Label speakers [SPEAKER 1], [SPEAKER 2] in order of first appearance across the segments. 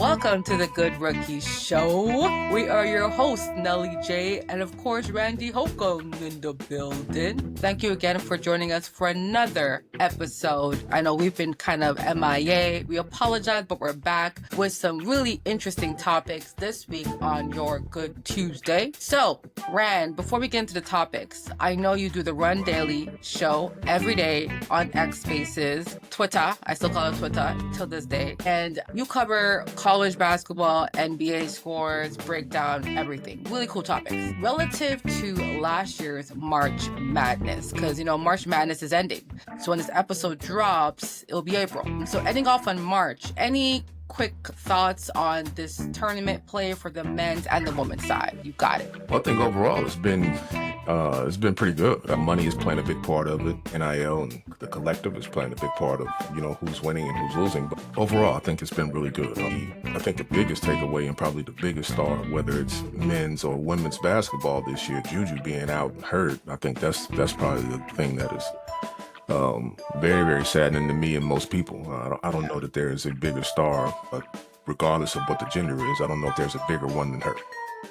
[SPEAKER 1] Welcome to the Good Rookie Show. We are your hosts, Nelly J, and of course, Randy Holcolmb in the building. Thank you again for joining us for another episode. I know we've been kind of MIA. We apologize, but we're back with some really interesting topics this week on your Good Tuesday. So, Rand, before we get into the topics, I know you do the Run Daily show every day on X Spaces, Twitter. I still call it Twitter till this day. And you cover college basketball, NBA scores, breakdown, everything. Really cool topics. Relative to last year's March Madness, because, March Madness is ending. So when this episode drops, it'll be April. So ending off on March, any quick thoughts on this tournament play for the men's and the women's side? You got it.
[SPEAKER 2] Well, I think overall it's been pretty good. Money is playing a big part of it. NIL and the collective is playing a big part of, who's winning and who's losing. But overall, I think it's been really good. I think the biggest takeaway and probably the biggest star, whether it's men's or women's basketball this year, Juju being out hurt, I think that's probably the thing that is very, very saddening to me and most people. I don't know that there is a bigger star, but regardless of what the gender is, I don't know if there's a bigger one than her.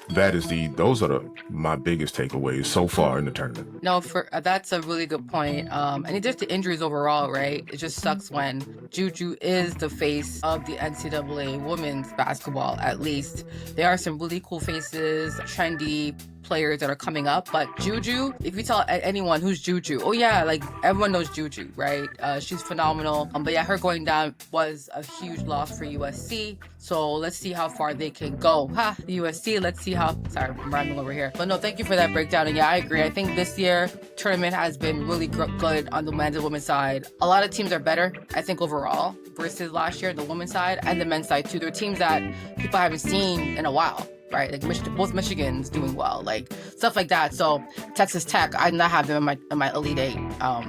[SPEAKER 2] Those are my biggest takeaways so far in the tournament.
[SPEAKER 1] No, that's a really good point. And just the injuries overall, right? It just sucks when Juju is the face of the NCAA women's basketball, at least. There are some really cool faces, trendy players that are coming up, but Juju, if you tell anyone who's Juju, oh yeah, like everyone knows Juju, right? She's phenomenal. But yeah, her going down was a huge loss for USC. So let's see how far they can go. USC, let's see how, sorry, I'm rhyming over here. But no, thank you for that breakdown. And yeah, I agree. I think this year tournament has been really good on the men's and women's side. A lot of teams are better, I think, overall versus last year, the women's side and the men's side too. There are teams that people haven't seen in a while. Right, like both Michigan's doing well, like stuff like that. So Texas Tech, I did not have them in my Elite Eight.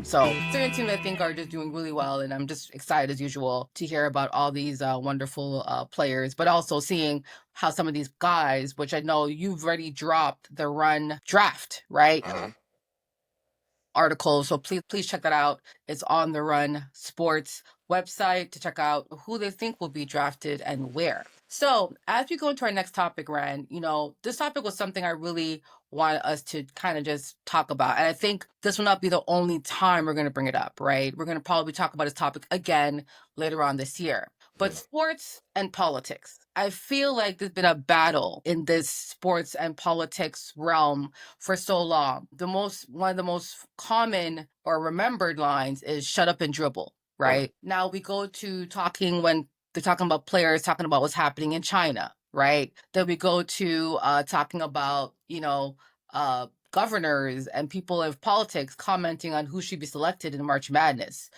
[SPEAKER 1] So certain teams I think are just doing really well, and I'm just excited as usual to hear about all these wonderful players, but also seeing how some of these guys, which I know you've already dropped the Run draft, right? Article. So please check that out. It's on the Run Sports website to check out who they think will be drafted and where. So as we go into our next topic, Rand, this topic was something I really wanted us to kind of just talk about. And I think this will not be the only time we're going to bring it up, right? We're going to probably talk about this topic again later on this year. But sports and politics. I feel like there's been a battle in this sports and politics realm for so long. One of the most common or remembered lines is "shut up and dribble," right? Now we go to talking when they're talking about players, talking about what's happening in China, right? Then we go to talking about, governors and people of politics commenting on who should be selected in March Madness.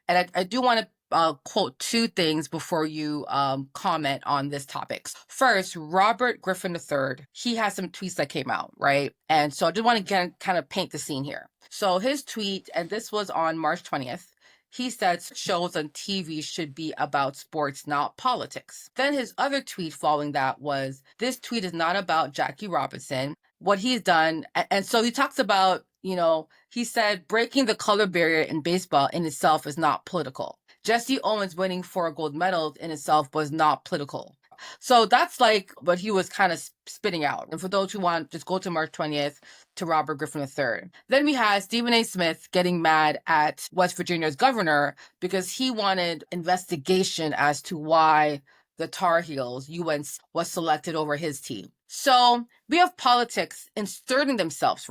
[SPEAKER 1] And I do want to quote two things before you comment on this topic. First, Robert Griffin III, he has some tweets that came out, right? And so I just want to kind of paint the scene here. So his tweet, and this was on March 20th, he said shows on TV should be about sports, not politics. Then his other tweet following that was, this tweet is not about Jackie Robinson, what he's done. And so he talks about, he said breaking the color barrier in baseball in itself is not political. Jesse Owens winning 4 gold medals in itself was not political. So that's like what he was kind of spitting out. And for those who want, just go to March 20th to Robert Griffin III. Then we had Stephen A. Smith getting mad at West Virginia's governor because he wanted investigation as to why the Tar Heels, UNC, was selected over his team. So we have politics inserting themselves,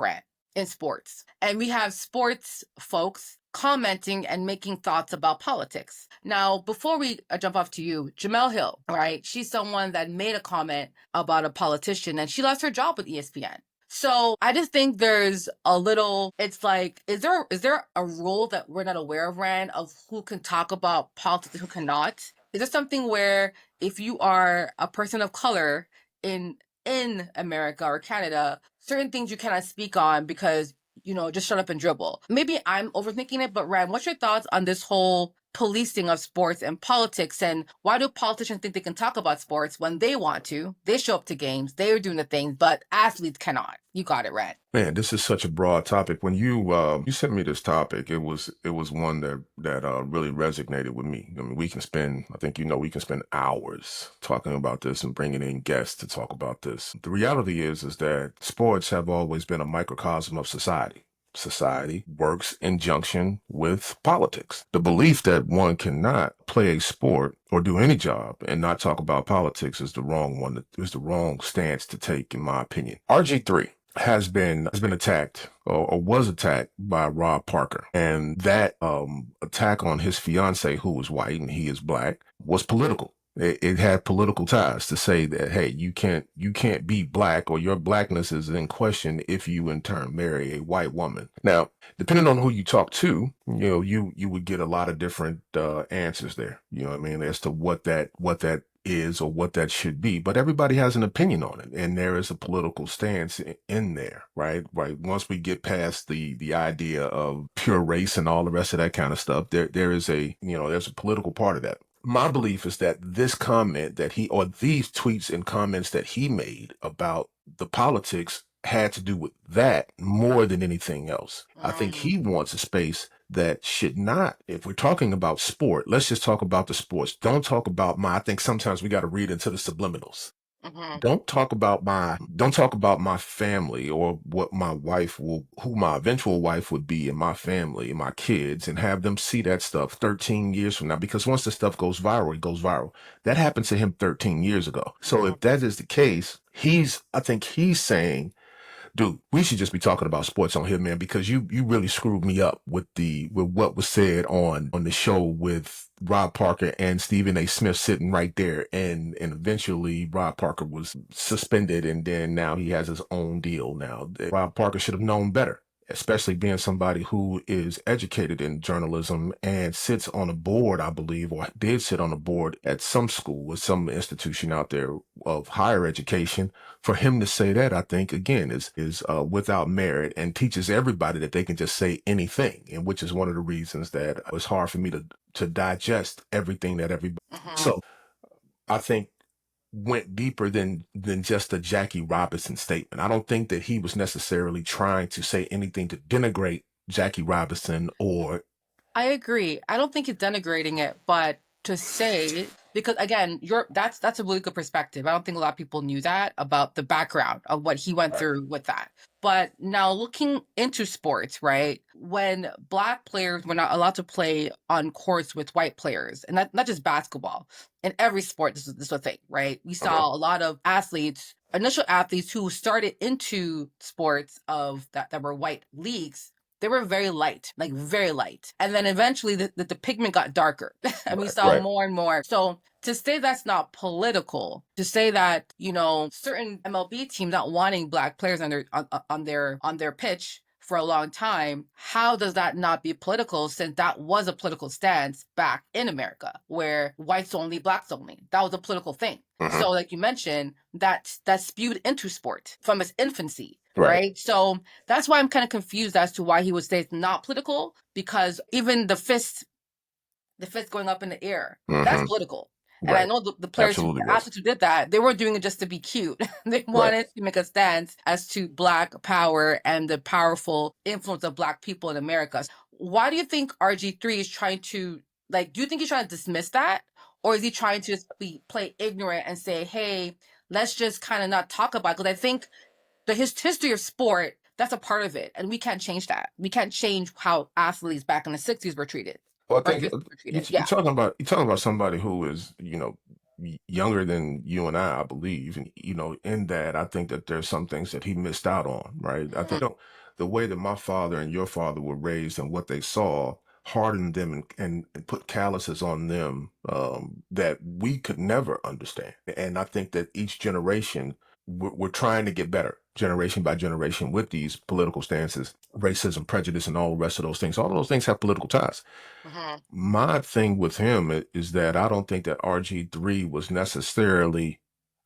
[SPEAKER 1] in sports. And we have sports folks commenting and making thoughts about politics. Now, before we jump off to you, Jemele Hill, right? She's someone that made a comment about a politician and she lost her job with ESPN. So I just think there's a little, it's like, is there a rule that we're not aware of, Rand, of who can talk about politics and who cannot? Is there something where if you are a person of color in America or Canada, certain things you cannot speak on because just shut up and dribble? Maybe I'm overthinking it, but Rand, what's your thoughts on this whole policing of sports and politics. And why do politicians think they can talk about sports when they want to? They show up to games, they're doing the things, but athletes cannot. You got it, Red.
[SPEAKER 2] Man, this is such a broad topic. When you sent me this topic, it was one that really resonated with me. I mean, we can spend, I think we can spend hours talking about this and bringing in guests to talk about this. The reality is that sports have always been a microcosm of society. Society works in junction with politics. The belief that one cannot play a sport or do any job and not talk about politics is the wrong one. Is the wrong stance to take, in my opinion. RG3 has been attacked or was attacked by Rob Parker, and that attack on his fiance, who is white and he is black, was political. It had political ties to say that, hey, you can't be black, or your blackness is in question if you in turn marry a white woman. Now, depending on who you talk to, you would get a lot of different answers there. You know what I mean, as to what that is or what that should be, but everybody has an opinion on it, and there is a political stance in there, right? Right. Once we get past the idea of pure race and all the rest of that kind of stuff, there is there's a political part of that. My belief is that this comment that he, or these tweets and comments that he made about the politics, had to do with that more than anything else. I think he wants a space that should not, if we're talking about sport, let's just talk about the sports. Don't talk about I think sometimes we got to read into the subliminals.
[SPEAKER 1] Mm-hmm.
[SPEAKER 2] Don't talk about my family, or what my wife will, who my eventual wife would be, and my family and my kids, and have them see that stuff 13 years from now. Because once the stuff goes viral, it goes viral. That happened to him 13 years ago. So if that is the case, I think he's saying, dude, we should just be talking about sports on here, man, because you really screwed me up with what was said on the show with Rob Parker and Stephen A. Smith sitting right there, and eventually Rob Parker was suspended, and then now he has his own deal. Now, Rob Parker should have known better, especially being somebody who is educated in journalism and sits on a board, I believe, or did sit on a board at some school or some institution out there of higher education. For him to say that, I think, again, is without merit, and teaches everybody that they can just say anything, and which is one of the reasons that it's hard for me to digest everything that everybody.
[SPEAKER 1] Mm-hmm.
[SPEAKER 2] So I think went deeper than just a Jackie Robinson statement. I don't think that he was necessarily trying to say anything to denigrate Jackie Robinson or.
[SPEAKER 1] I agree. I don't think it's denigrating it, but to say, because again, that's a really good perspective. I don't think a lot of people knew that about the background of what he went
[SPEAKER 2] Right.
[SPEAKER 1] through with that. But now looking into sports, right? When black players were not allowed to play on courts with white players, and not just basketball, in every sport, this is a thing, right? We
[SPEAKER 2] Okay.
[SPEAKER 1] saw a lot of athletes, initial athletes who started into sports of that were white leagues. They were very light, like very light. And then eventually the pigment got darker and we saw
[SPEAKER 2] Right.
[SPEAKER 1] more and more. So to say that's not political, to say that, certain MLB teams not wanting black players on their pitch for a long time, how does that not be political, since that was a political stance back in America, where whites only, blacks only? That was a political thing.
[SPEAKER 2] Mhm.
[SPEAKER 1] So like you mentioned, that spewed into sport from its infancy.
[SPEAKER 2] Right.
[SPEAKER 1] Right. So that's why I'm kind of confused as to why he would say it's not political, because even the fist going up in the air, that's
[SPEAKER 2] Mhm.
[SPEAKER 1] political. And I
[SPEAKER 2] Right.
[SPEAKER 1] know the players,
[SPEAKER 2] Absolutely
[SPEAKER 1] the
[SPEAKER 2] was.
[SPEAKER 1] athletes who did that, they weren't doing it just to be cute. They
[SPEAKER 2] Right.
[SPEAKER 1] wanted to make a stance as to black power and the powerful influence of black people in America. Why do you think RG3 is trying to, do you think he's trying to dismiss that? Or is he trying to just play ignorant and say, hey, let's just kind of not talk about it? Because I think his history of sport, that's a part of it. And we can't change that. We can't change how athletes back in the 60s were treated
[SPEAKER 2] Well, I
[SPEAKER 1] or
[SPEAKER 2] think
[SPEAKER 1] 50s were
[SPEAKER 2] you,
[SPEAKER 1] treated.
[SPEAKER 2] you're
[SPEAKER 1] Yeah.
[SPEAKER 2] talking about somebody who is, younger than you and I believe, and in that, I think that there's some things that he missed out on, right? I think, the way that my father and your father were raised and what they saw hardened them, and put calluses on them, that we could never understand. And I think that each generation, we're trying to get better, generation by generation, with these political stances, racism, prejudice, and all the rest of those things. All of those things have political ties.
[SPEAKER 1] Mm-hmm.
[SPEAKER 2] My thing with him is that I don't think that RG3 was necessarily.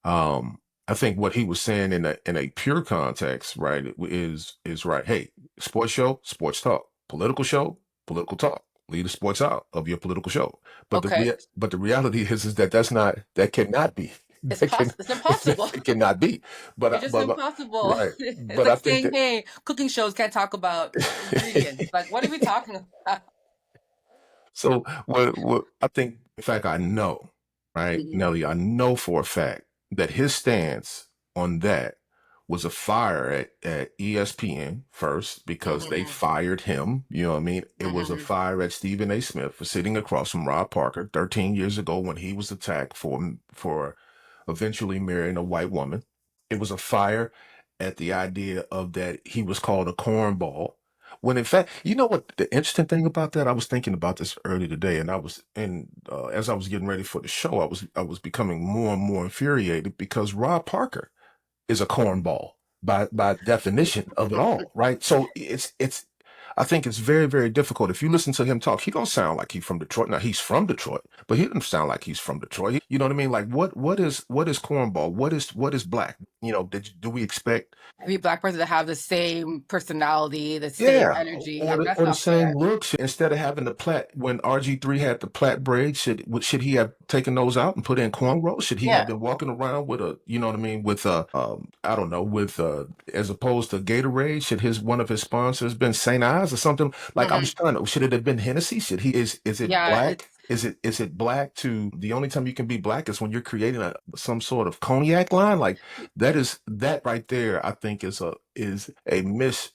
[SPEAKER 2] I think what he was saying in a pure context, right, is right. Hey, sports show, sports talk. Political show, political talk. leave the sports out of your political show. But
[SPEAKER 1] Okay.
[SPEAKER 2] but the reality is that that cannot be.
[SPEAKER 1] It's impossible.
[SPEAKER 2] It cannot be.
[SPEAKER 1] It's just
[SPEAKER 2] But
[SPEAKER 1] impossible.
[SPEAKER 2] right.
[SPEAKER 1] It's
[SPEAKER 2] But I
[SPEAKER 1] like
[SPEAKER 2] think
[SPEAKER 1] saying,
[SPEAKER 2] that
[SPEAKER 1] hey, cooking shows can't talk about ingredients. Like, what are we talking about?
[SPEAKER 2] so what I think, in fact, I know, right,
[SPEAKER 1] Mhm,
[SPEAKER 2] Nelly, I know for a fact that his stance on that was a fire at ESPN first because they
[SPEAKER 1] mhm,
[SPEAKER 2] fired him. You know what I mean? It was a
[SPEAKER 1] mhm,
[SPEAKER 2] fire at Stephen A. Smith for sitting across from Rob Parker 13 years ago when he was attacked for eventually marrying a white woman. It was a fire at the idea of that he was called a cornball. When in fact, you know what the interesting thing about that? I was thinking about this earlier today, and as I was getting ready for the show, I was becoming more and more infuriated because Rob Parker is a cornball by definition of it all, right? So it's I think it's very, very difficult. If you listen to him talk, he don't sound like he's from Detroit. Now he's from Detroit, but he doesn't sound like he's from Detroit. You know what I mean? Like what is cornball? What is black? You know, do we expect
[SPEAKER 1] Every black person to have the same personality, the same
[SPEAKER 2] yeah,
[SPEAKER 1] energy. Like, that's
[SPEAKER 2] or the
[SPEAKER 1] not
[SPEAKER 2] same
[SPEAKER 1] fair.
[SPEAKER 2] look. Instead of having the plait, when RG3 had the plait braids, should he have taken those out and put in cornrows? Should he have
[SPEAKER 1] Yeah.
[SPEAKER 2] been walking around with a, you know what I mean, with I don't know, with as opposed to Gatorade? Should his one of his sponsors been St. Ives or something? Like I
[SPEAKER 1] Hmm.
[SPEAKER 2] was trying to, should it have been Hennessy? Should he is it
[SPEAKER 1] Yeah.
[SPEAKER 2] black?
[SPEAKER 1] It's
[SPEAKER 2] Is it black to the only time you can be black is when you're creating some sort of cognac line? Like that right there, I think is a miss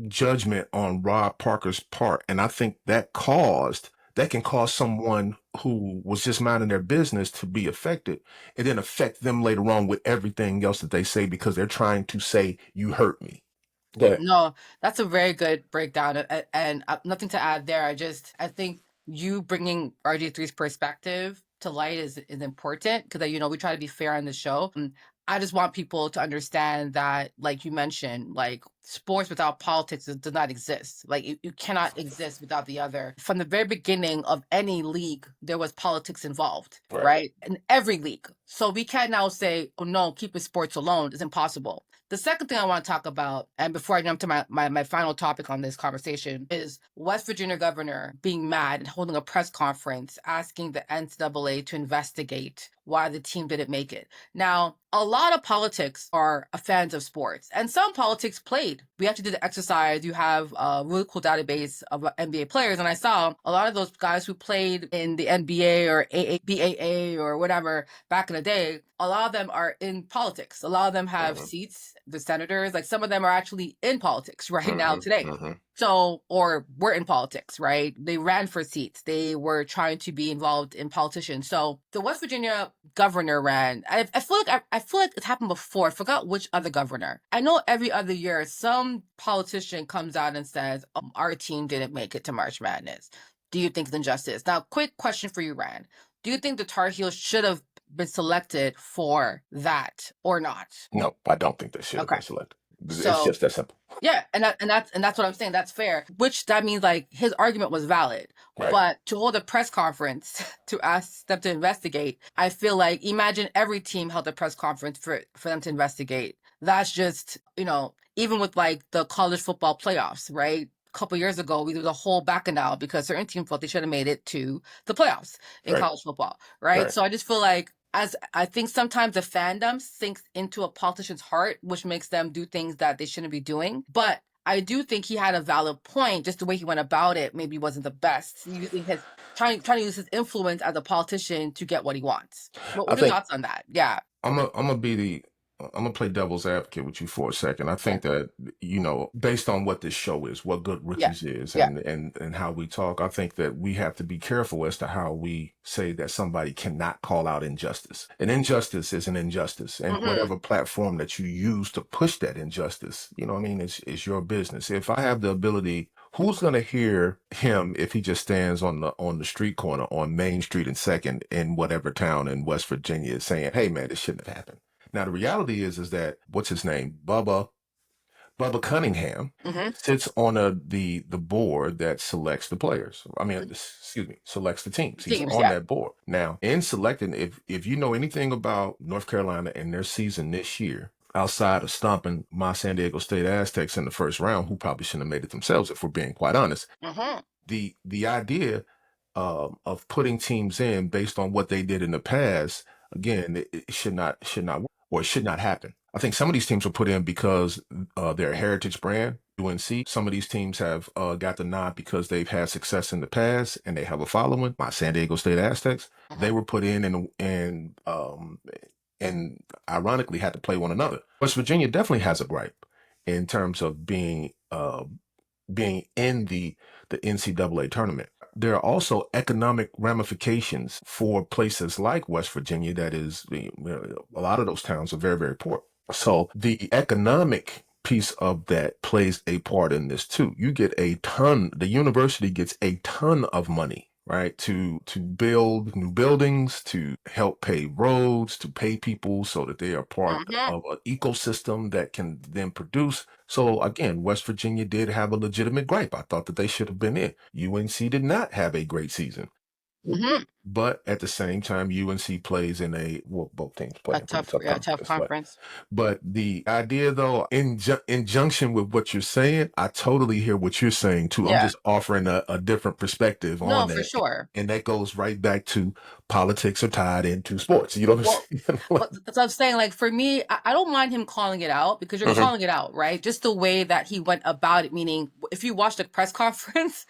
[SPEAKER 2] judgment on Rob Parker's part. And I think that can cause someone who was just minding their business to be affected and then affect them later on with everything else that they say because they're trying to say, you hurt me. But
[SPEAKER 1] No, that's a very good breakdown, and nothing to add there. I think you bringing RG3's perspective to light is important because we try to be fair on the show. I just want people to understand that, like you mentioned, like sports without politics does not exist. Like you cannot exist without the other. From the very beginning of any league, there was politics involved,
[SPEAKER 2] right.
[SPEAKER 1] right? In every league. So we can't now say, oh no, keeping sports alone is impossible. The second thing I want to talk about, and before I jump to my final topic on this conversation, is West Virginia governor being mad and holding a press conference asking the NCAA to investigate why the team didn't make it. Now, a lot of politics are fans of sports, and some politics played. We actually did the exercise. You have a really cool database of NBA players, and I saw a lot of those guys who played in the NBA or BAA or whatever back in the day. A lot of them are in politics. A lot of them have
[SPEAKER 2] Mm-hmm,
[SPEAKER 1] seats, the senators. Like, some of them are actually in politics right now
[SPEAKER 2] mm-hmm,
[SPEAKER 1] today.
[SPEAKER 2] mm-hmm.
[SPEAKER 1] So, or were in politics, right? They ran for seats. They were trying to be involved in politicians. So the West Virginia governor ran. I feel like I feel like it's happened before. I forgot which other governor. I know every other year some politician comes out and says, our team didn't make it to March Madness. Do you think it's injustice? Now, quick question for you, Rand. Do you think the Tar Heels should have been selected for that or not?
[SPEAKER 2] No, I don't think they should have
[SPEAKER 1] Okay.
[SPEAKER 2] been selected. It's
[SPEAKER 1] So
[SPEAKER 2] just that simple.
[SPEAKER 1] yeah, and that's what I'm saying. That's fair. Which that means like his argument was valid.
[SPEAKER 2] Right.
[SPEAKER 1] But to hold a press conference to ask them to investigate, I feel like imagine every team held a press conference for them to investigate. That's just, even with like the college football playoffs, right? A couple years ago, we did a whole bacchanal because certain teams thought they should have made it to the playoffs in
[SPEAKER 2] Right.
[SPEAKER 1] college football, right?
[SPEAKER 2] Right.
[SPEAKER 1] So I just feel like, as I think sometimes the fandom sinks into a politician's heart, which makes them do things that they shouldn't be doing. But I do think he had a valid point. Just the way he went about it maybe wasn't the best. Using his trying to use his influence as a politician to get what he wants.
[SPEAKER 2] I
[SPEAKER 1] What are your
[SPEAKER 2] think
[SPEAKER 1] thoughts on that? Yeah,
[SPEAKER 2] I'm gonna be the I'm gonna play devil's advocate with you for a second. I
[SPEAKER 1] yeah,
[SPEAKER 2] think that based on what this show is, what Good
[SPEAKER 1] yeah,
[SPEAKER 2] Rookies is,
[SPEAKER 1] yeah.
[SPEAKER 2] and how we talk, I think that we have to be careful as to how we say that somebody cannot call out injustice. An injustice is an injustice, and
[SPEAKER 1] Hmm.
[SPEAKER 2] whatever platform that you use to push that injustice, you know what I mean, is your business. If I have the ability, who's gonna hear him if he just stands on the street corner on Main Street and Second in whatever town in West Virginia saying, "Hey man, this shouldn't have happened." Now the reality is that what's his name, Bubba Cunningham,
[SPEAKER 1] Hmm.
[SPEAKER 2] sits on the board that selects the players. I mean, excuse me, selects the teams. He's
[SPEAKER 1] Teams,
[SPEAKER 2] on
[SPEAKER 1] yeah.
[SPEAKER 2] that board now. In selecting, if you know anything about North Carolina and their season this year, outside of stomping my San Diego State Aztecs in the first round, who probably shouldn't have made it themselves, if we're being quite honest.
[SPEAKER 1] Hmm.
[SPEAKER 2] The idea of putting teams in based on what they did in the past, again, it should not work, or it should not happen. I think some of these teams were put in because they're a heritage brand, UNC. Some of these teams have got the nod because they've had success in the past and they have a following. My San Diego State Aztecs, they
[SPEAKER 1] Hmm.
[SPEAKER 2] were put in and ironically had to play one another. West Virginia definitely has a gripe in terms of being in the NCAA tournament. There are also economic ramifications for places like West Virginia. That is, a lot of those towns are very, very poor. So the economic piece of that plays a part in this too. You get a ton, the university gets a ton of money, right? To build new buildings, to help pay roads, to pay people so that they are part
[SPEAKER 1] Hmm.
[SPEAKER 2] of an ecosystem that can then produce. So again, West Virginia did have a legitimate gripe. I thought that they should have been in. UNC did not have a great season.
[SPEAKER 1] Hmm.
[SPEAKER 2] But at the same time, UNC plays in both teams play
[SPEAKER 1] A
[SPEAKER 2] in a pretty
[SPEAKER 1] tough,
[SPEAKER 2] tough
[SPEAKER 1] yeah, tough
[SPEAKER 2] conference.
[SPEAKER 1] conference.
[SPEAKER 2] But the idea, though, in junction with what you're saying, I totally hear what you're saying too. I'm
[SPEAKER 1] Yeah.
[SPEAKER 2] just offering a different perspective on
[SPEAKER 1] No, for
[SPEAKER 2] that,
[SPEAKER 1] sure.
[SPEAKER 2] and that goes right back to politics are tied into sports. You know what I'm
[SPEAKER 1] Well,
[SPEAKER 2] saying?
[SPEAKER 1] but that's what I'm saying. Like for me, I don't mind him calling it out because you're
[SPEAKER 2] Mhm.
[SPEAKER 1] calling it out, right? Just the way that he went about it. Meaning, if you watch the press conference,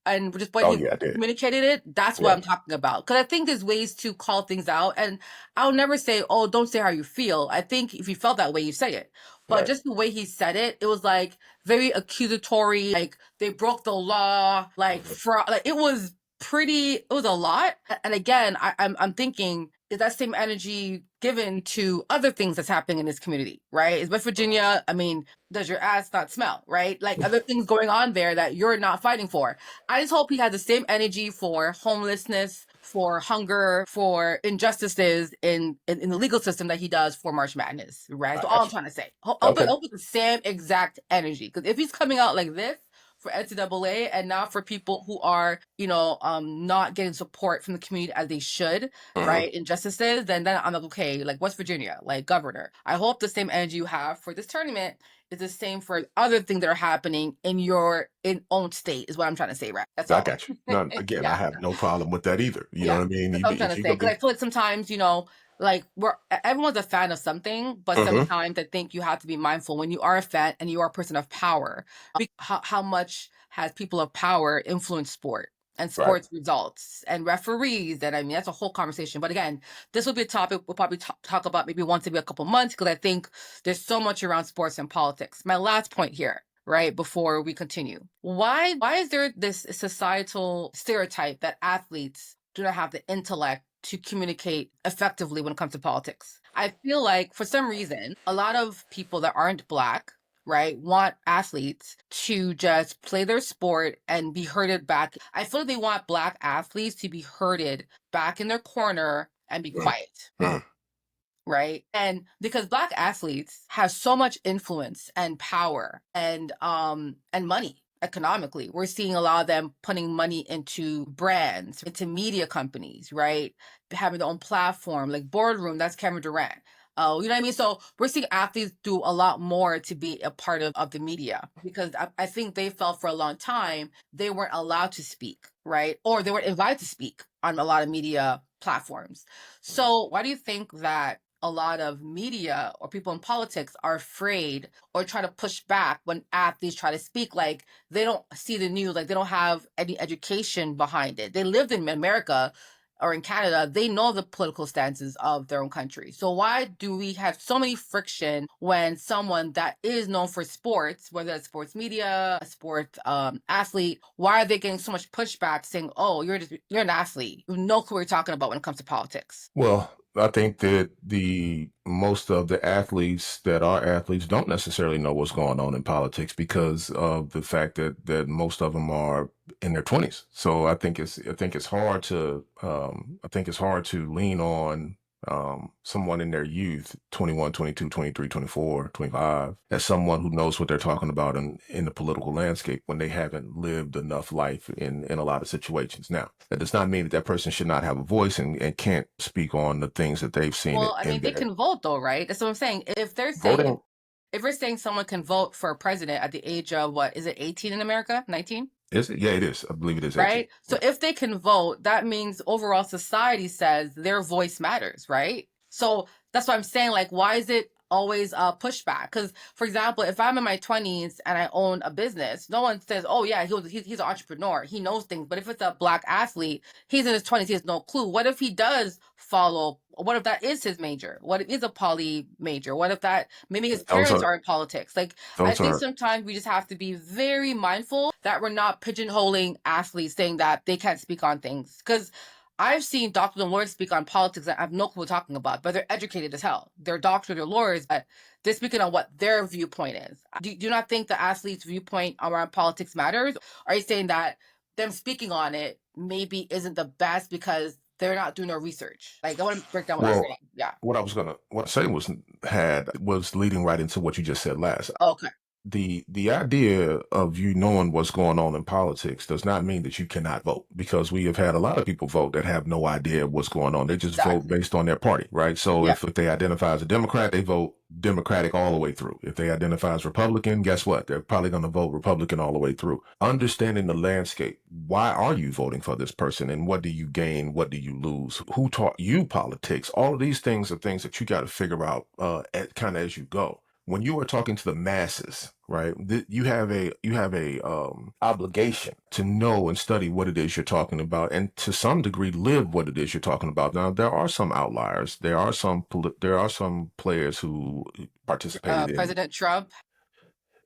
[SPEAKER 1] and just when
[SPEAKER 2] Oh
[SPEAKER 1] he
[SPEAKER 2] yeah, I did.
[SPEAKER 1] communicated it, that's what
[SPEAKER 2] Yeah,
[SPEAKER 1] I'm talking about. Because I think there's ways to call things out, and I'll never say, "Oh, don't say how you feel." I think if you felt that way, you say it. But
[SPEAKER 2] right.
[SPEAKER 1] just the way he said it, it was like very accusatory. Like they broke the law. Like
[SPEAKER 2] Mhm.
[SPEAKER 1] fraud. Like it was pretty. It was a lot. And again, I'm thinking, is that same energy given to other things that's happening in this community, right? Is West Virginia? I mean, does your ass not smell, right? Like other things going on there that you're not fighting for. I just hope he has the same energy for homelessness, for hunger, for injustices in the legal system that he does for March Madness, right? That's
[SPEAKER 2] I
[SPEAKER 1] all I'm
[SPEAKER 2] got you.
[SPEAKER 1] trying to say.
[SPEAKER 2] Okay.
[SPEAKER 1] Hope it's the same exact energy. Because if he's coming out like this for NCAA and not for people who are, not getting support from the community as they should,
[SPEAKER 2] Mhm.
[SPEAKER 1] right? Injustices, then I'm like, okay, like West Virginia, like governor. I hope the same energy you have for this tournament is the same for other things that are happening in your in own state, is what I'm trying to say, right? That's
[SPEAKER 2] I
[SPEAKER 1] all.
[SPEAKER 2] got you. No, again, I
[SPEAKER 1] Yeah.
[SPEAKER 2] have no problem with that either. You know
[SPEAKER 1] Yeah,
[SPEAKER 2] what I mean?
[SPEAKER 1] that's what I'm trying
[SPEAKER 2] If
[SPEAKER 1] to
[SPEAKER 2] you're
[SPEAKER 1] say.
[SPEAKER 2] gonna
[SPEAKER 1] Because
[SPEAKER 2] be,
[SPEAKER 1] I feel like sometimes, like everyone's a fan of something, but
[SPEAKER 2] Mhm.
[SPEAKER 1] sometimes I think you have to be mindful when you are a fan and you are a person of power. How much has people of power influenced sport and
[SPEAKER 2] Right.
[SPEAKER 1] sports results and referees? And I mean, that's a whole conversation. But again, this will be a topic we'll probably talk about maybe once every a couple months because I think there's so much around sports and politics. My last point here, right before we continue, why is there this societal stereotype that athletes do not have the intellect to communicate effectively when it comes to politics? I feel like for some reason a lot of people that aren't black, right, want athletes to just play their sport and be herded back. I feel like they want black athletes to be herded back in their corner and be
[SPEAKER 2] Mhm.
[SPEAKER 1] quiet,
[SPEAKER 2] Mhm.
[SPEAKER 1] right? And because black athletes have so much influence and power and money economically. We're seeing a lot of them putting money into brands, into media companies, right? Having their own platform, like Boardroom, that's Kevin Durant. Oh, you know what I mean? So we're seeing athletes do a lot more to be a part of the media because I think they felt for a long time they weren't allowed to speak, right? Or they weren't invited to speak on a lot of media platforms. So why do you think that a lot of media or people in politics are afraid or try to push back when athletes try to speak? Like they don't see the news, like they don't have any education behind it. They lived in America or in Canada, they know the political stances of their own country. So why do we have so many friction when someone that is known for sports, whether it's sports media, a sports athlete, why are they getting so much pushback saying, "Oh, you're an athlete, you have no clue what you're talking about when it comes to politics"?
[SPEAKER 2] Well, I think that the most of the athletes that are athletes don't necessarily know what's going on in politics because of the fact that most of them are in their 20s. So I think it's hard to lean on someone in their youth, 21, 22, 23, 24, 25, as someone who knows what they're talking about in the political landscape when they haven't lived enough life in a lot of situations. Now, that does not mean that that person should not have a voice and can't speak on the things that they've seen
[SPEAKER 1] Well, I
[SPEAKER 2] in
[SPEAKER 1] mean, they
[SPEAKER 2] their
[SPEAKER 1] can vote though, right? That's what I'm saying. If they're saying
[SPEAKER 2] voting.
[SPEAKER 1] if we're saying someone can vote for a president at the age of what is it, 18 in America, 19?
[SPEAKER 2] Is it? Yeah, it is. I believe it is 18.
[SPEAKER 1] Right? So
[SPEAKER 2] Yeah.
[SPEAKER 1] if they can vote, that means overall society says their voice matters, right? So that's what I'm saying. Like, why is it always a pushback? Because, for example, if I'm in my 20s and I own a business, no one says, "Oh yeah, he's an entrepreneur. He knows things." But if it's a black athlete, he's in his 20s, he has no clue. What if he does follow? What if that is his major? What if he's a poly major? What if that maybe his
[SPEAKER 2] Those
[SPEAKER 1] parents
[SPEAKER 2] are
[SPEAKER 1] are in politics? Like, I
[SPEAKER 2] those
[SPEAKER 1] think
[SPEAKER 2] are
[SPEAKER 1] sometimes we just have to be very mindful that we're not pigeonholing athletes saying that they can't speak on things. Because I've seen doctors and lawyers speak on politics that I have no clue what they're talking about, but they're educated as hell. They're doctors, they're lawyers, but they're speaking on what their viewpoint is. Do you not think the athlete's viewpoint around politics matters? Or are you saying that them speaking on it maybe isn't the best because they're not doing their research? Like, I want to break down what you're
[SPEAKER 2] well.
[SPEAKER 1] saying. Yeah.
[SPEAKER 2] What I say was leading right into what you just said last.
[SPEAKER 1] Okay.
[SPEAKER 2] The idea of you knowing what's going on in politics does not mean that you cannot vote, because we have had a lot of people vote that have no idea what's going on. They just vote
[SPEAKER 1] Exactly.
[SPEAKER 2] based on their party, right? So
[SPEAKER 1] Yeah.
[SPEAKER 2] if they identify as a Democrat, they vote Democratic all the way through. If they identify as Republican, guess what? They're probably going to vote Republican all the way through. Understanding the landscape. Why are you voting for this person, and what do you gain? What do you lose? Who taught you politics? All of these things are things that you got to figure out kind of as you go. When you are talking to the masses, right? You have a obligation to know and study what it is you're talking about, and to some degree live what it is you're talking about. Now, there are some outliers. There are some players who participated in.
[SPEAKER 1] President Trump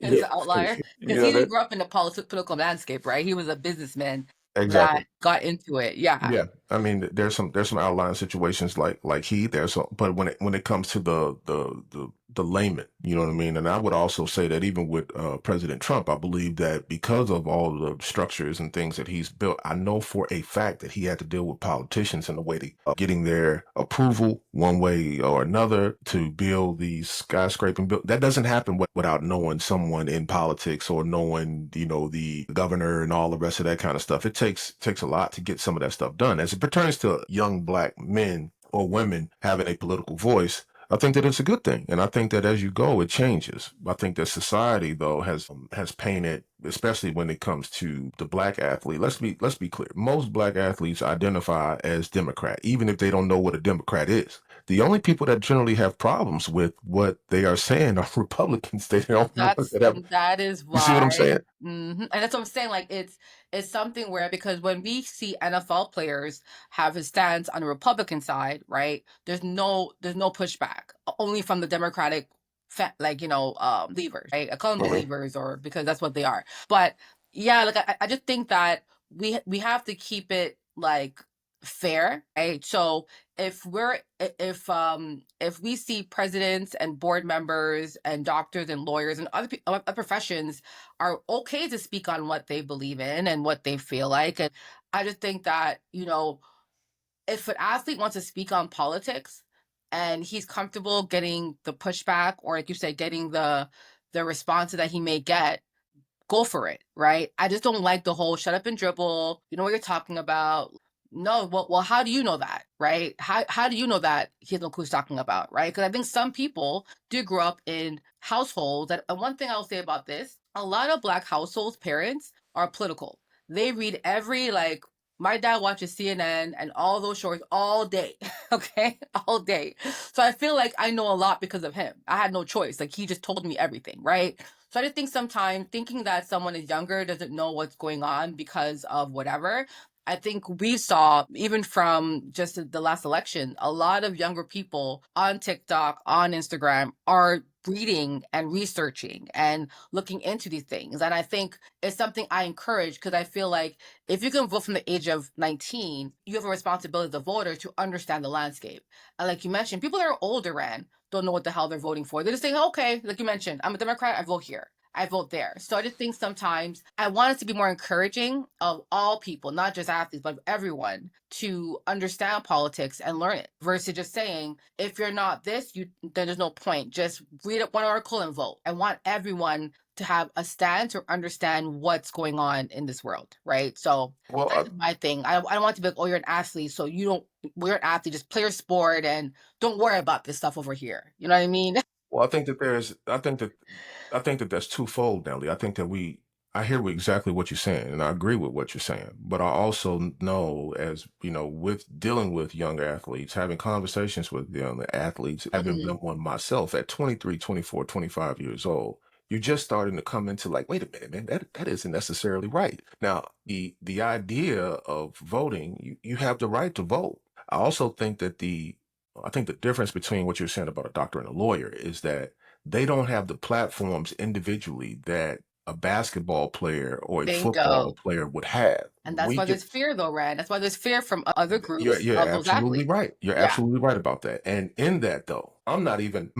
[SPEAKER 1] is
[SPEAKER 2] Yeah,
[SPEAKER 1] the outlier because
[SPEAKER 2] yeah,
[SPEAKER 1] he didn't grow up in the political landscape, right? He was a businessman
[SPEAKER 2] exactly.
[SPEAKER 1] that got into it. Yeah.
[SPEAKER 2] Yeah, I mean, there's some outlying situations like there's some, but when it comes to the layman, you know what I mean. And I would also say that even with President Trump, I believe that because of all the structures and things that he's built, I know for a fact that he had to deal with politicians in the way to getting their approval one way or another to build these skyscraping build. That doesn't happen without knowing someone in politics, or knowing, you know, the governor and all the rest of that kind of stuff. It takes a lot to get some of that stuff done. As it pertains to young black men or women having a political voice, I think that it's a good thing, and I think that as you go, it changes. I think that society, though, has painted, especially when it comes to the black athlete. Let's be clear. Most black athletes identify as Democrat, even if they don't know what a Democrat is. The only people that generally have problems with what they are saying are Republicans. They don't the ones
[SPEAKER 1] That's
[SPEAKER 2] that have.
[SPEAKER 1] that is
[SPEAKER 2] You see what I'm
[SPEAKER 1] why.
[SPEAKER 2] saying?
[SPEAKER 1] And that's what I'm saying. Like, it's something where, because when we see NFL players have a stance on the Republican side, right? There's no pushback, only from the Democratic, believers, right? I call them
[SPEAKER 2] Mhm.
[SPEAKER 1] believers, or because that's what they are. But yeah, like, I just think that we have to keep it like fair, right? So if we see presidents and board members and doctors and lawyers and other professions are okay to speak on what they believe in and what they feel like, and I just think that, if an athlete wants to speak on politics and he's comfortable getting the pushback, or like you said, getting the response that he may get, go for it, right? I just don't like the whole shut up and dribble. You know what you're talking about. No, well, how do you know that, right? How do you know that he has no clue he's talking about, right? Because I think some people do grow up in households that, and one thing I'll say about this, a lot of black households, parents are political. They read every, like, my dad watches CNN and all those shows all day, okay? All day. So I feel like I know a lot because of him. I had no choice. Like, he just told me everything, right? So I just think sometimes thinking that someone is younger doesn't know what's going on because of whatever. I think we saw, even from just the last election, a lot of younger people on TikTok, on Instagram are reading and researching and looking into these things. And I think it's something I encourage, because I feel like if you can vote from the age of 19, you have a responsibility as a voter to understand the landscape. And like you mentioned, people that are older and don't know what the hell they're voting for. They just say, okay, like you mentioned, I'm a Democrat, I vote here. I vote there. So I just think sometimes I want it to be more encouraging of all people, not just athletes, but everyone to understand politics and learn it versus just saying, if you're not this, you then there's no point. Just read up one article and vote. I want everyone to have a stance or understand what's going on in this world, right? So
[SPEAKER 2] Well,
[SPEAKER 1] that's my thing. I don't want to be like, oh, you're an athlete, so you don't, well, you're an athlete, just play your sport and don't worry about this stuff over here. You know what I mean?
[SPEAKER 2] Well, I think that that's twofold, Nelly. I hear exactly what you're saying, and I agree with what you're saying. But I also know, as you know, with dealing with young athletes, having conversations with young athletes, having been
[SPEAKER 1] Mhm.
[SPEAKER 2] one myself at 23, 24, 25 years old, you're just starting to come into like, wait a minute, man, that isn't necessarily right. Now, the idea of voting, you have the right to vote. I also think that I think the difference between what you're saying about a doctor and a lawyer is that they don't have the platforms individually that a basketball player or a football
[SPEAKER 1] Bingo.
[SPEAKER 2] player would have.
[SPEAKER 1] And that's
[SPEAKER 2] We
[SPEAKER 1] why there's
[SPEAKER 2] get
[SPEAKER 1] fear though, Rand. That's why there's fear from other groups
[SPEAKER 2] you're
[SPEAKER 1] of those
[SPEAKER 2] absolutely
[SPEAKER 1] athletes.
[SPEAKER 2] right. You're
[SPEAKER 1] Yeah.
[SPEAKER 2] absolutely right about that. And in that though, I'm not even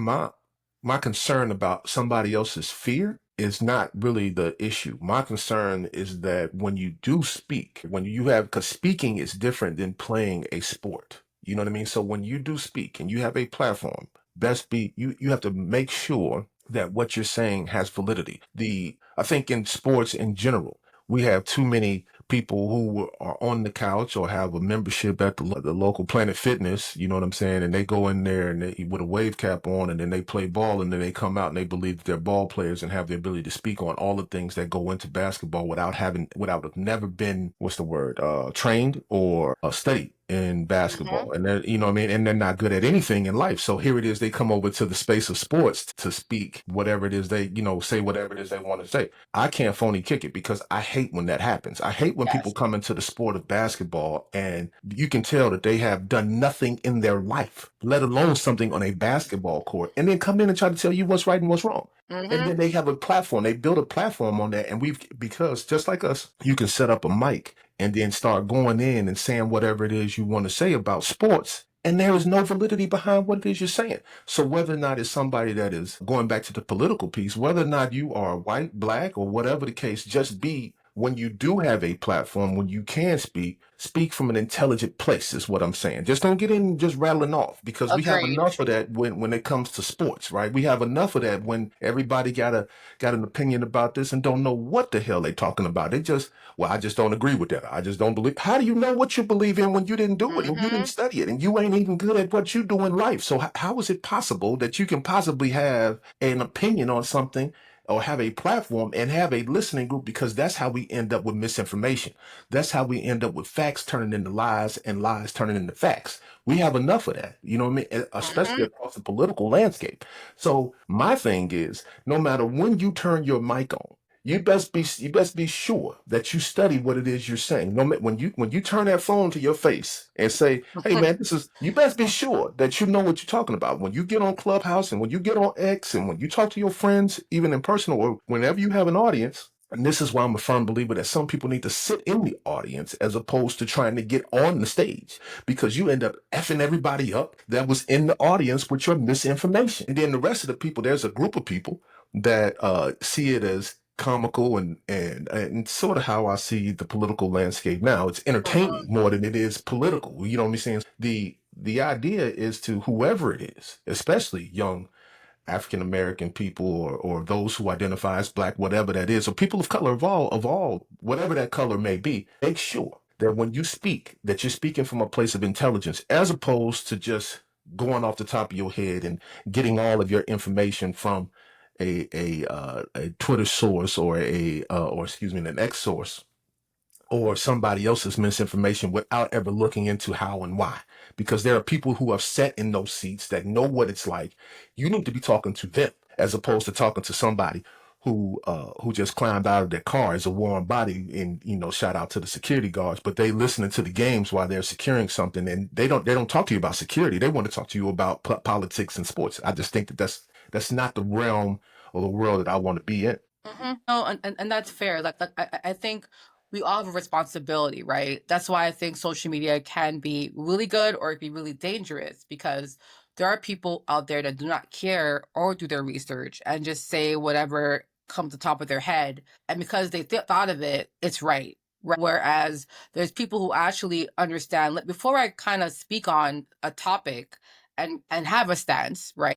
[SPEAKER 2] my concern about somebody else's fear is not really the issue. My concern is that when you do speak, when you have, because speaking is different than playing a sport. You know what I mean? So when you do speak and you have a platform, best be you have to make sure that what you're saying has validity. I think in sports in general, we have too many people who are on the couch or have a membership at the local Planet Fitness, you know what I'm saying? And they go in there and they with a wave cap on and then they play ball and then they come out and they believe that they're ball players and have the ability to speak on all the things that go into basketball without have never been, what's the word, trained or studied in
[SPEAKER 1] Hmm.
[SPEAKER 2] basketball. And they're, you know what I mean? And they're not good at anything in life. So here it is, they come over to the space of sports to speak whatever it is they, say whatever it is they want to say. I can't phony kick it because I hate when that happens. I hate when people
[SPEAKER 1] Yes.
[SPEAKER 2] come into the sport of basketball and you can tell that they have done nothing in their life, let alone something on a basketball court, and then come in and try to tell you what's right and what's wrong. And
[SPEAKER 1] Hmm.
[SPEAKER 2] then they have a platform. They build a platform on that. And because just like us, you can set up a mic and then start going in and saying whatever it is you want to say about sports. And there is no validity behind what it is you're saying. So whether or not it's somebody that is going back to the political piece, whether or not you are white, black, or whatever the case, just be when you do have a platform, when you can speak from an intelligent place is what I'm saying. Just don't get in just rattling off because we have
[SPEAKER 1] Agreed.
[SPEAKER 2] enough of that when it comes to sports, right? We have enough of that when everybody got an opinion about this and don't know what the hell they talking about. They just, well, I just don't agree with that. I just don't believe. How do you know what you believe in when you didn't do it and you didn't
[SPEAKER 1] Hmm.
[SPEAKER 2] study it and you ain't even good at what you do in life? So how is it possible that you can possibly have an opinion on something or have a platform and have a listening group? Because that's how we end up with misinformation. That's how we end up with facts turning into lies and lies turning into facts. We have enough of that, you know what I mean? Especially
[SPEAKER 1] Hmm.
[SPEAKER 2] across the political landscape. So my thing is, no matter when you turn your mic on, you best be sure that you study what it is you're saying. No, when you turn that phone to your face and say, "Hey, man, this is," you best be sure that you know what you're talking about. When you get on Clubhouse and when you get on X and when you talk to your friends, even in person or whenever you have an audience. And this is why I'm a firm believer that some people need to sit in the audience as opposed to trying to get on the stage because you end up effing everybody up that was in the audience with your misinformation. And then the rest of the people, there's a group of people that see it as comical and sort of how I see the political landscape now. It's
[SPEAKER 1] Hmm.
[SPEAKER 2] entertaining more than it is political. You know what I'm saying? The idea is to whoever it is, especially young African American people or those who identify as black, whatever that is, or people of color of all, whatever that color may be, make sure that when you speak, that you're speaking from a place of intelligence as opposed to just going off the top of your head and getting all of your information from a Twitter source or excuse me, an X source or somebody else's misinformation without ever looking into how and why. Because there are people who have sat in those seats that know what it's like. You need to be talking to them as opposed to talking to somebody who just climbed out of their car as a warm body. And shout out to the security guards, but they listening to the games while they're securing something, and they don't talk to you about security. They want to talk to you about politics and sports. I just think that that's not the realm or the world that I want to be in.
[SPEAKER 1] Hmm. No, and that's fair. I think we all have a responsibility, right? That's why I think social media can be really good or it be really dangerous because there are people out there that do not care or do their research and just say whatever come to the top of their head. And because they thought of it, it's right. Right. Whereas there's people who actually understand. Before I kind of speak on a topic and have a stance, right?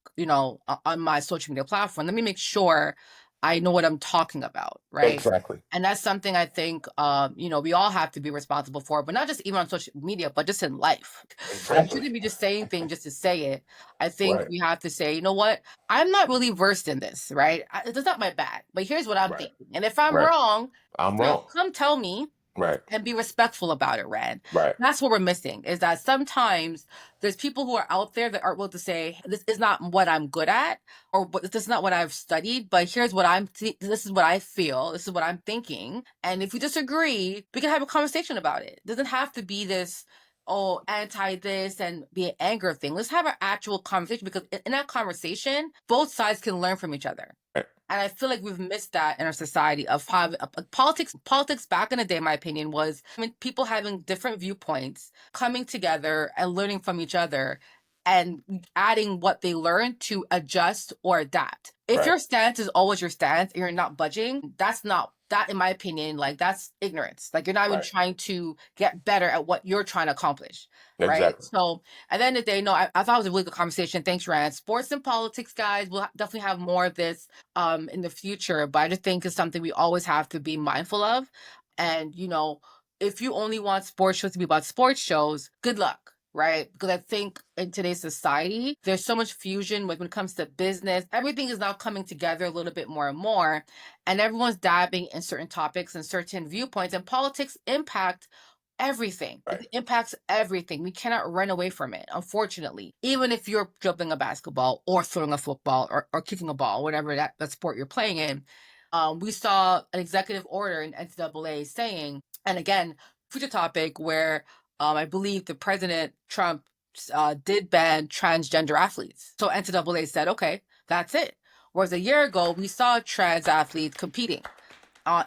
[SPEAKER 1] On my social media platform, let me make sure I know what I'm talking about, right?
[SPEAKER 2] Exactly.
[SPEAKER 1] And that's something I think we all have to be responsible for, but not just even on social media, but just in life. We
[SPEAKER 2] Exactly.
[SPEAKER 1] shouldn't be just saying things just to say it. I think
[SPEAKER 2] Right.
[SPEAKER 1] we have to say, you know what? I'm not really versed in this, right? It's not my bag, but here's what I'm
[SPEAKER 2] Right.
[SPEAKER 1] thinking. And if I'm
[SPEAKER 2] Right.
[SPEAKER 1] wrong,
[SPEAKER 2] I'm wrong.
[SPEAKER 1] come tell me
[SPEAKER 2] Right.
[SPEAKER 1] and be respectful about it, Rand.
[SPEAKER 2] Right.
[SPEAKER 1] That's what we're missing, is that sometimes there's people who are out there that aren't willing to say, this is not what I'm good at, or this is not what I've studied, but here's what this is what I feel, this is what I'm thinking. And if we disagree, we can have a conversation about it. It doesn't have to be this, oh, anti this and be an anger thing. Let's have an actual conversation, because in that conversation, both sides can learn from each other.
[SPEAKER 2] Right.
[SPEAKER 1] And I feel like we've missed that in our society of having politics. Politics back in the day, in my opinion, was people having different viewpoints, coming together and learning from each other and adding what they learn to adjust or adapt. If
[SPEAKER 2] Right.
[SPEAKER 1] your stance is always your stance and you're not budging, that, in my opinion, like, that's ignorance. Like, you're not even
[SPEAKER 2] Right.
[SPEAKER 1] trying to get better at what you're trying to accomplish. Right.
[SPEAKER 2] Exactly.
[SPEAKER 1] So at the end of the day, no, I thought it was a really good conversation. Thanks, Rand. Sports and politics, guys. We'll definitely have more of this in the future, but I just think it's something we always have to be mindful of. And if you only want sports shows to be about sports shows, good luck, right? Because I think in today's society, there's so much fusion when it comes to business. Everything is now coming together a little bit more and more, and everyone's dabbing in certain topics and certain viewpoints, and politics impact everything.
[SPEAKER 2] Right.
[SPEAKER 1] It impacts everything. We cannot run away from it, unfortunately. Even if you're dribbling a basketball or throwing a football or kicking a ball, whatever that sport you're playing in. We saw an executive order in NCAA saying, and again, future topic, where I believe the President Trump did ban transgender athletes. So NCAA said, okay, that's it. Whereas a year ago, we saw trans athletes competing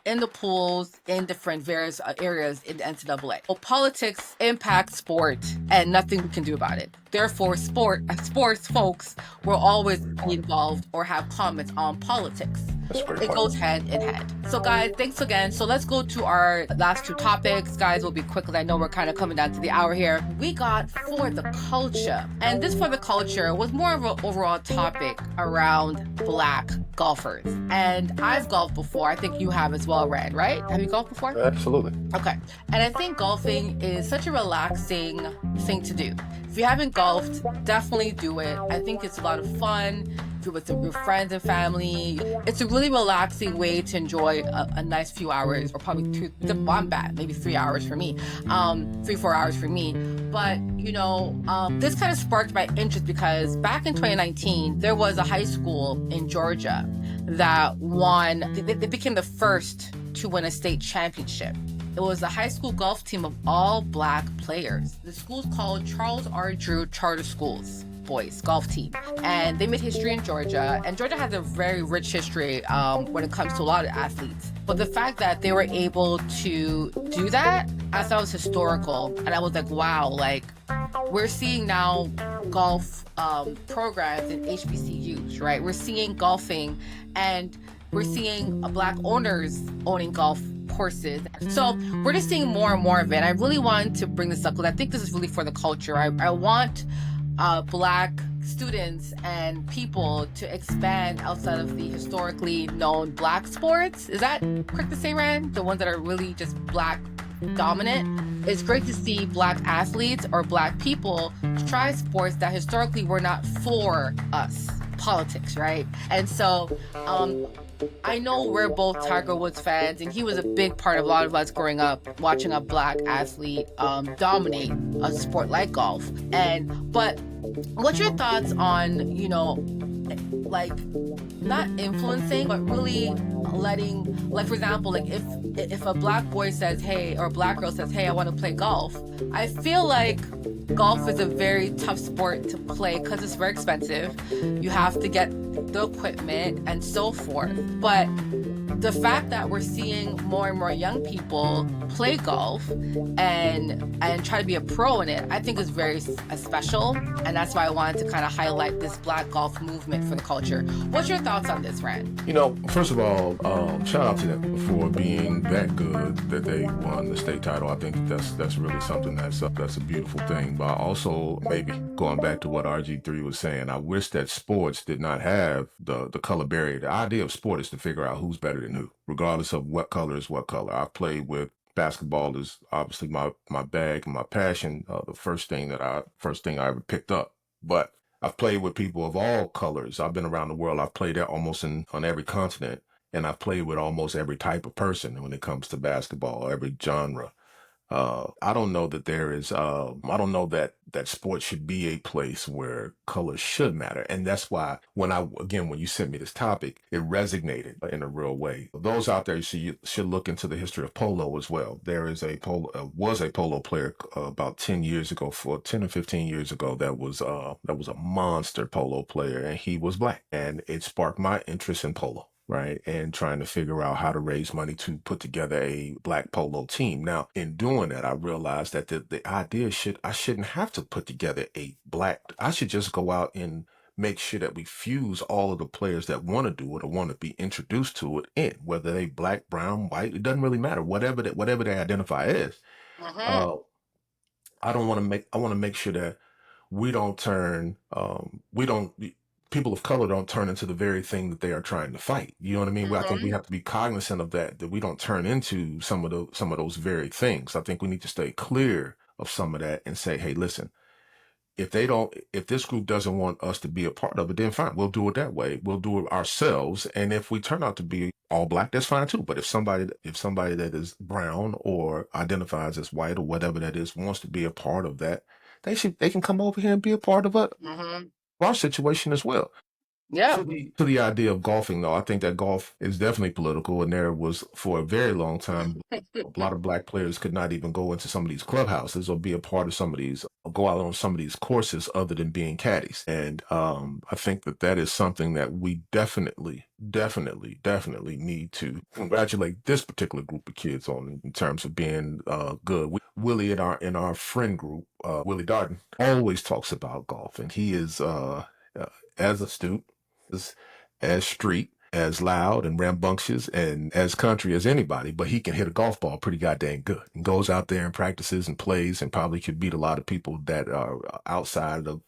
[SPEAKER 1] in the pools, in different various areas in the NCAA. Well, politics impacts sport, and nothing we can do about it. Therefore, sports folks will always be involved or have comments on politics. It goes hand in hand. So, guys, thanks again. So let's go to our last two topics. Guys, we'll be quick because I know we're kind of coming down to the hour here. We got for the culture. And this for the culture was more of an overall topic around Black golfers. And I've golfed before. I think you have as well, Rand, right? Have you golfed before?
[SPEAKER 2] Absolutely.
[SPEAKER 1] Okay. And I think golfing is such a relaxing thing to do. If you haven't golfed, definitely do it. I think it's a lot of fun. If you're with your friends and family, it's a really relaxing way to enjoy a nice few hours, or probably I'm bad, maybe 3 hours for me, 3-4 hours for me. But this kind of sparked my interest because back in 2019, there was a high school in Georgia that won. They became the first to win a state championship. It was a high school golf team of all Black players. The school's called Charles R. Drew Charter Schools boys golf team, and they made history in Georgia. And Georgia has a very rich history when it comes to a lot of athletes. But the fact that they were able to do that, I thought was historical. And I was like, wow, like, we're seeing now golf programs in HBCUs, right? We're seeing golfing, and we're seeing Black owners owning golf courses. So we're just seeing more and more of it. I really wanted to bring this up because I think this is really for the culture. I want Black students and people to expand outside of the historically known Black sports. Is that correct to say, Rand? The ones that are really just Black dominant. It's great to see Black athletes or Black people try sports that historically were not for us. Politics, right? And so I know we're both Tiger Woods fans, and he was a big part of a lot of us growing up watching a Black athlete dominate a sport like golf. But what's your thoughts on, like, not influencing, but really letting, like, for example, like if a Black boy says, hey, or a Black girl says, hey, I want to play golf, I feel like golf is a very tough sport to play because it's very expensive. You have to get the equipment and so forth. But The fact that we're seeing more and more young people play golf and try to be a pro in it, I think is very special. And that's why I wanted to kind of highlight this Black golf movement for the culture. What's your thoughts on this, Ren?
[SPEAKER 2] First of all, shout out to them for being that good that they won the state title. I think that's really something that's a beautiful thing. But also, maybe going back to what RG3 was saying, I wish that sports did not have the color barrier. The idea of sport is to figure out who's better than who, regardless of what color is what color. I played with basketball is obviously my bag and my passion. The first thing I ever picked up, but I've played with people of all colors. I've been around the world. I've played almost on every continent, and I've played with almost every type of person when it comes to basketball, every genre. I don't know that there is. I don't know that sports should be a place where colors should matter, and that's why when you sent me this topic, it resonated in a real way. Those out there should look into the history of polo as well. There is was a polo player about 10 years ago, for 10 or 15 years ago, that was a monster polo player, and he was black, and it sparked my interest in polo, right? And trying to figure out how to raise money to put together a black polo team. Now, in doing that, I realized that the idea I shouldn't have to put together I should just go out and make sure that we fuse all of the players that want to do it or want to be introduced to it in, whether they black, brown, white, it doesn't really matter, whatever they identify as.
[SPEAKER 1] Mm-hmm.
[SPEAKER 2] Uh, I want to make sure that we don't people of color don't turn into the very thing that they are trying to fight. You know what I mean? I think we
[SPEAKER 1] Mm-hmm.
[SPEAKER 2] have to be cognizant of that we don't turn into some of those very things. I think we need to stay clear of some of that and say, hey, listen, if this group doesn't want us to be a part of it, then fine, we'll do it that way. We'll do it ourselves. And if we turn out to be all black, that's fine too. But if somebody that is brown or identifies as white or whatever that is wants to be a part of that, they can come over here and be a part of
[SPEAKER 1] Mm-hmm.
[SPEAKER 2] our situation as well.
[SPEAKER 1] Yeah.
[SPEAKER 2] To the idea of golfing, though, I think that golf is definitely political, and there was for a very long time a lot of black players could not even go into some of these clubhouses or be a part of some of these, or go out on some of these courses other than being caddies. And I think that is something that we definitely need to congratulate this particular group of kids on in terms of being good. Willie in our friend group, Willie Darden, always talks about golf, and he is as astute, as street, as loud and rambunctious, and as country as anybody, but he can hit a golf ball pretty goddamn good and goes out there and practices and plays and probably could beat a lot of people that are outside of,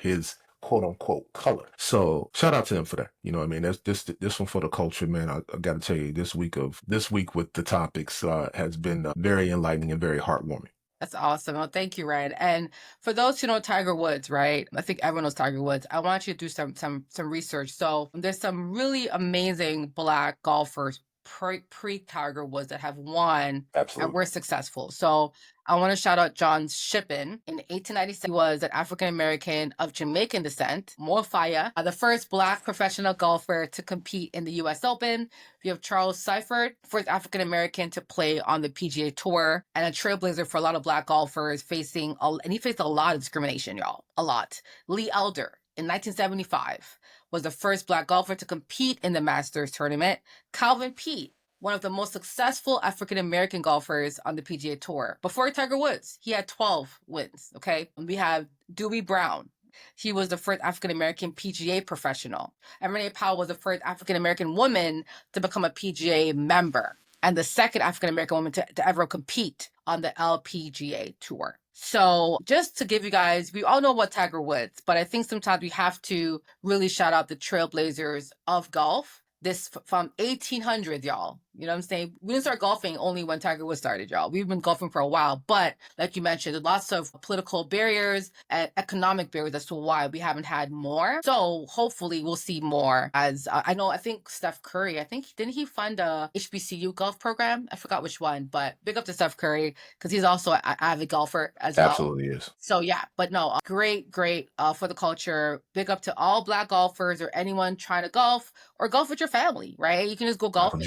[SPEAKER 2] his quote unquote color. So shout out to him for that. You know what I mean? That's this one for the culture, man. I got to tell you, this week with the topics has been very enlightening and very heartwarming.
[SPEAKER 1] That's awesome. Well, thank you, Ryan. And for those who know Tiger Woods, right? I think everyone knows Tiger Woods. I want you to do some research. So there's some really amazing black golfers pre Tiger Woods that have won and
[SPEAKER 2] Absolutely.
[SPEAKER 1] were successful. So I want to shout out John Shippen. In 1896, he was an African American of Jamaican descent. Mo Faya, the first black professional golfer to compete in the U.S. Open. We have Charles Seifert, first African American to play on the PGA Tour, and a trailblazer for a lot of black golfers, and he faced a lot of discrimination, y'all, a lot. Lee Elder, in 1975, was the first black golfer to compete in the Masters tournament. Calvin Peete, one of the most successful African American golfers on the PGA Tour. Before Tiger Woods, he had 12 wins. Okay. And we have Dewey Brown. He was the first African American PGA professional. And Renee Powell was the first African American woman to become a PGA member and the second African American woman to ever compete on the LPGA Tour. So just to give you guys, we all know what Tiger Woods, but I think sometimes we have to really shout out the trailblazers of golf. This from 1800s, y'all. You know what I'm saying? We didn't start golfing only when Tiger Woods started, y'all. We've been golfing for a while, but like you mentioned, there's lots of political barriers and economic barriers as to why we haven't had more. So hopefully we'll see more. As I think Steph Curry, didn't he fund a HBCU golf program? I forgot which one, but big up to Steph Curry because he's also an avid golfer as well.
[SPEAKER 2] Absolutely is.
[SPEAKER 1] So yeah, but no, great for the culture. Big up to all black golfers or anyone trying to golf or golf with your family, right? You can just go
[SPEAKER 2] Michael
[SPEAKER 1] golfing.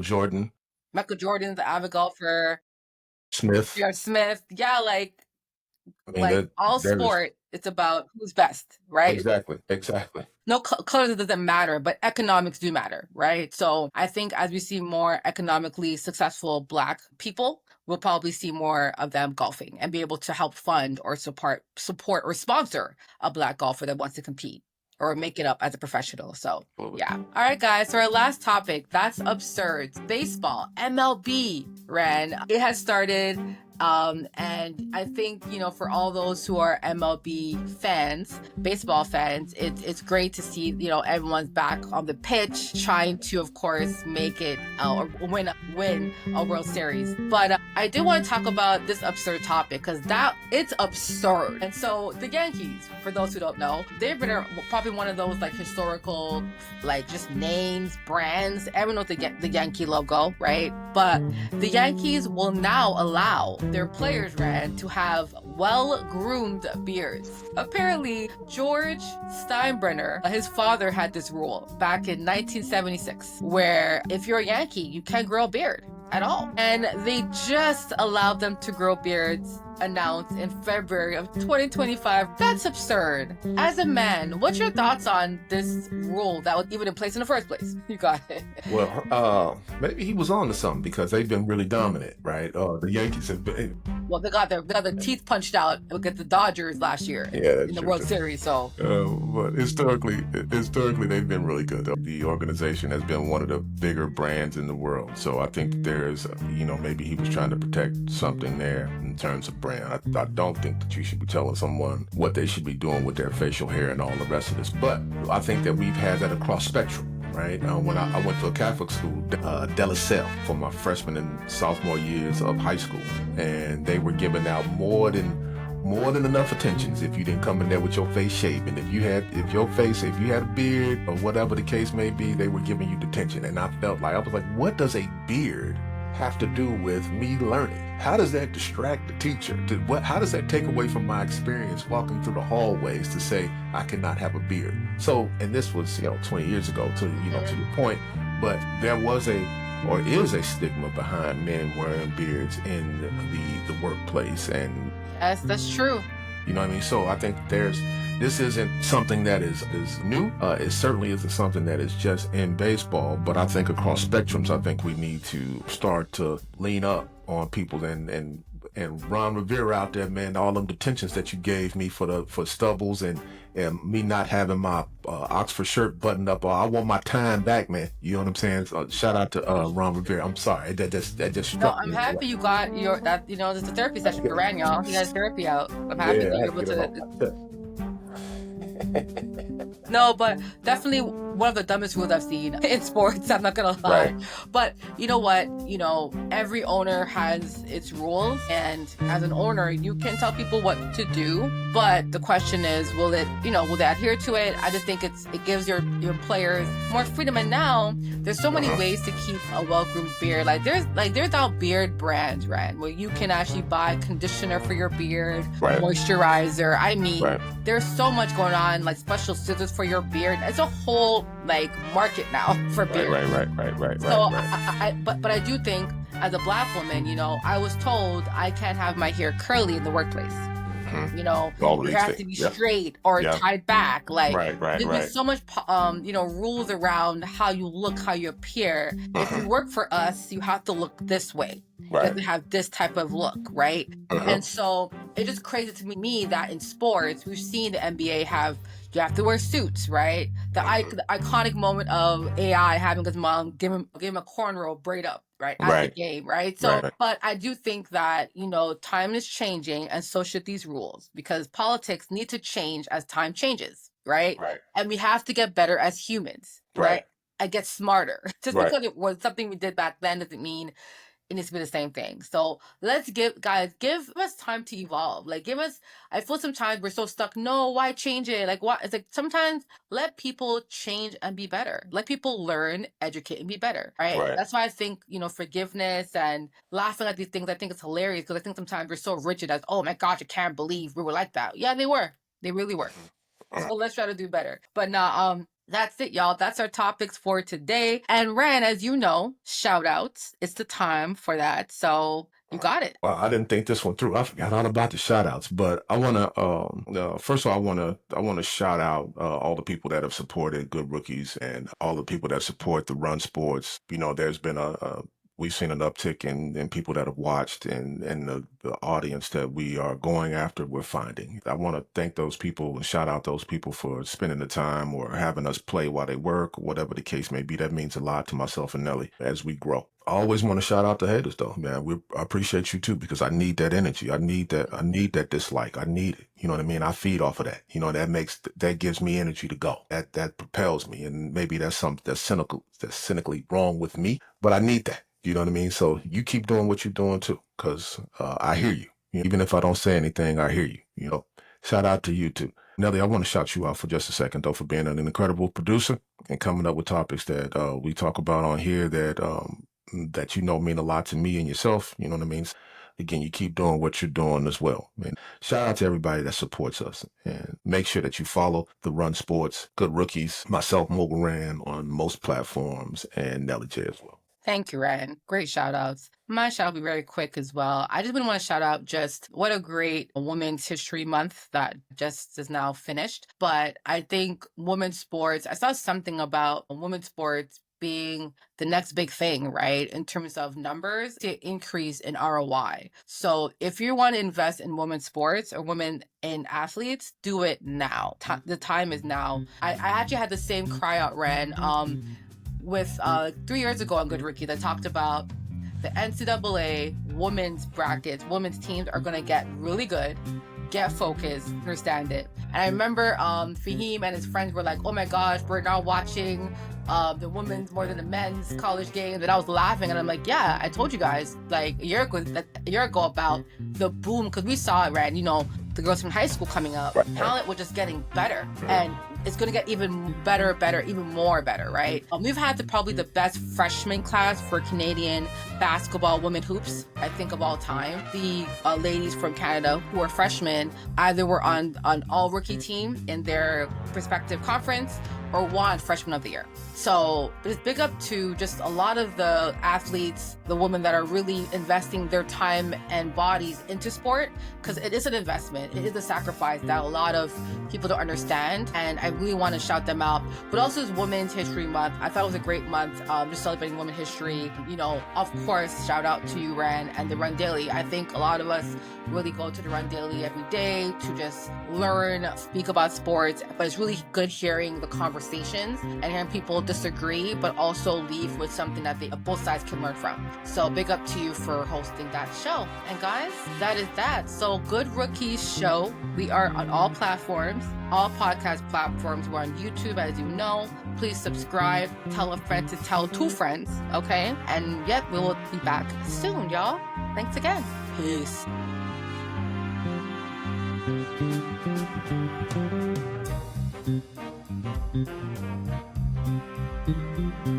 [SPEAKER 2] Jordan,
[SPEAKER 1] Michael Jordan's the avid golfer.
[SPEAKER 2] Smith.
[SPEAKER 1] J.R. Smith, yeah, like
[SPEAKER 2] I mean
[SPEAKER 1] Like
[SPEAKER 2] that
[SPEAKER 1] all
[SPEAKER 2] that is
[SPEAKER 1] sport, it's about who's best, right?
[SPEAKER 2] exactly, exactly.
[SPEAKER 1] No, color doesn't matter, but economics do matter, right? So I think as we see more economically successful Black people, we'll probably see more of them golfing and be able to help fund or support or sponsor a Black golfer that wants to compete or make it up as a professional. So yeah. All right, guys. So our last topic, that's absurd. Baseball, MLB, ran. It has started. And I think, for all those who are MLB fans, baseball fans, it's great to see, everyone's back on the pitch, trying to, of course, make it or win a World Series. But I do want to talk about this absurd topic because it's absurd. And so the Yankees, for those who don't know, they've been probably one of those like historical, like just names, brands. Everyone knows the Yankee logo, right? But the Yankees will now allow their players, to have well-groomed beards. Apparently, George Steinbrenner, his father had this rule back in 1976, where if you're a Yankee, you can't grow a beard at all. And they just allowed them to grow beards, announced in February of 2025. That's absurd. As a man, what's your thoughts on this rule that was even in place in the first place? You got it.
[SPEAKER 2] Well, maybe he was on to something because they've been really dominant, right? The Yankees have been.
[SPEAKER 1] Well, they got their teeth punched out against the Dodgers last year in the World Series. So,
[SPEAKER 2] but historically, they've been really good. The organization has been one of the bigger brands in the world. So I think there's, maybe he was trying to protect something there in terms of brand. I don't think that you should be telling someone what they should be doing with their facial hair and all the rest of this. But I think that we've had that across spectrum. Right. When I went to a Catholic school, De La Salle, for my freshman and sophomore years of high school, and they were giving out more than enough attentions if you didn't come in there with your face shaved, and if you had a beard or whatever the case may be, they were giving you detention. And I was like, what does a beard have to do with me learning? How does that distract the teacher? How does that take away from my experience walking through the hallways to say I cannot have a beard? So, and this was 20 years ago to your point, but there was is a stigma behind men wearing beards in the workplace, and
[SPEAKER 1] yes, that's true.
[SPEAKER 2] you know what I mean? So I think this isn't something that is new. It certainly isn't something that is just in baseball, but I think across spectrums, I think we need to start to lean up on people and Ron Rivera out there, man, all them detentions that you gave me for stubbles and me not having my Oxford shirt buttoned up. I want my time back, man. You know what I'm saying? Shout out to Ron Rivera. I'm sorry. That just struck
[SPEAKER 1] No, I'm
[SPEAKER 2] me.
[SPEAKER 1] happy you got there's a therapy session for Ran, y'all. You guys therapy out. I'm happy that
[SPEAKER 2] I
[SPEAKER 1] you're
[SPEAKER 2] had to
[SPEAKER 1] able
[SPEAKER 2] get it off
[SPEAKER 1] to.
[SPEAKER 2] my chest.
[SPEAKER 1] No, but definitely one of the dumbest rules I've seen in sports. I'm not gonna lie.
[SPEAKER 2] Right.
[SPEAKER 1] But you know what? Every owner has its rules, and as an owner, you can tell people what to do. But the question is, will they adhere to it? I just think it gives your players more freedom. And now there's so many ways to keep a well-groomed beard. There's now beard brands, right? Where you can actually buy conditioner for your beard,
[SPEAKER 2] Right.
[SPEAKER 1] moisturizer. I mean,
[SPEAKER 2] Right.
[SPEAKER 1] there's so much going on, like special scissors for your beard. It's a whole market now for beard.
[SPEAKER 2] Right.
[SPEAKER 1] So but I do think as a Black woman, I was told I can't have my hair curly in the workplace.
[SPEAKER 2] All
[SPEAKER 1] It
[SPEAKER 2] these
[SPEAKER 1] has
[SPEAKER 2] things.
[SPEAKER 1] to be
[SPEAKER 2] Yep.
[SPEAKER 1] straight or
[SPEAKER 2] Yep.
[SPEAKER 1] tied back.
[SPEAKER 2] Right.
[SPEAKER 1] There's so much rules around how you look, how you appear. If you work for us, you have to look this way. You have to have this type of look, right? And so it's just crazy to me that in sports, we've seen the NBA you have to wear suits, right? The iconic moment of AI having his mom give him a cornrow braid up, right? At the game, right? So,
[SPEAKER 2] Right.
[SPEAKER 1] but I do think that, time is changing, and so should these rules, because politics need to change as time changes, right?
[SPEAKER 2] Right.
[SPEAKER 1] And we have to get better as humans, right? And get smarter. Just
[SPEAKER 2] Right.
[SPEAKER 1] because it was something we did back then doesn't mean it needs to be the same thing. So let's give us time to evolve. I feel sometimes we're so stuck. No, why change it? It's like sometimes let people change and be better. Let people learn, educate, and be better. Right.
[SPEAKER 2] Right.
[SPEAKER 1] That's why I think, forgiveness and laughing at these things, I think it's hilarious, because I think sometimes we're so rigid as, oh my gosh, I can't believe we were like that. Yeah, they were. They really were. So let's try to do better. But now, That's it, y'all. That's our topics for today. And Ren, as you know, shout outs. It's the time for that. So you got it.
[SPEAKER 2] Well, I didn't think this one through. I forgot all about the shout outs, but I want to, first of all, I want to shout out all the people that have supported Good Rookies and all the people that support the run sports. You know, there's been we've seen an uptick in people that have watched and the audience that we are going after, we're finding. I want to thank those people and shout out those people for spending the time or having us play while they work, whatever the case may be. That means a lot to myself and Nelly as we grow. I always want to shout out the haters though, man. I appreciate you too because I need that energy. I need that dislike. I need it. You know what I mean? I feed off of that. You know, that gives me energy to go. That propels me. And maybe that's something that's cynically wrong with me, but I need that. You know what I mean? So you keep doing what you're doing too, because I hear you. Even if I don't say anything, I hear you. You know, shout out to you too. Nelly, I want to shout you out for just a second, though, for being an incredible producer and coming up with topics that we talk about on here that you know mean a lot to me and yourself. You know what I mean? Again, you keep doing what you're doing as well. And shout out to everybody that supports us. And make sure that you follow the Run Sports, Good Rookies, myself, Mogul Ran, on most platforms, and Nelly J as well.
[SPEAKER 1] Thank you, Ryan. Great shout outs. My shout out will be very quick as well. I just want to shout out just what a great Women's History Month that just is now finished. But I think women's sports, I saw something about women's sports being the next big thing, right? In terms of numbers, to increase in ROI. So if you want to invest in women's sports or women in athletes, do it now. The time is now. I actually had the same cry out, Ren. With 3 years ago on Good Rookie that talked about the NCAA women's brackets, women's teams are going to get really good, get focused, understand it. And I remember Fahim and his friends were like, oh my gosh, we're now watching the women's more than the men's college games. And I was laughing and I'm like, yeah, I told you guys like a year ago about the boom, because we saw it, right? You know, the girls from high school coming up, talent was just getting better. And it's going to get even better, even more better, right? We've had probably the best freshman class for Canadian basketball women hoops, I think, of all time. The ladies from Canada who are freshmen either were on an all-rookie team in their respective conference or won Freshman of the Year. So it's big up to just a lot of the athletes, the women that are really investing their time and bodies into sport, because it is an investment. It is a sacrifice that a lot of people don't understand. And I really want to shout them out. But also it's Women's History Month. I thought it was a great month, just celebrating women history. You know, of course, shout out to you, Ren, and the Run Daily. I think a lot of us really go to the Run Daily every day to just learn, speak about sports, but it's really good hearing the conversations and hearing people disagree, but also leave with something that both sides can learn from. So big up to you for hosting that show. And guys, that is that. So Good Rookies Show, we are on all platforms, all podcast platforms. We're on YouTube, as you know. Please subscribe, tell a friend to tell two friends, okay? And yep, we will be back soon, y'all. Thanks again. Peace. Thank you.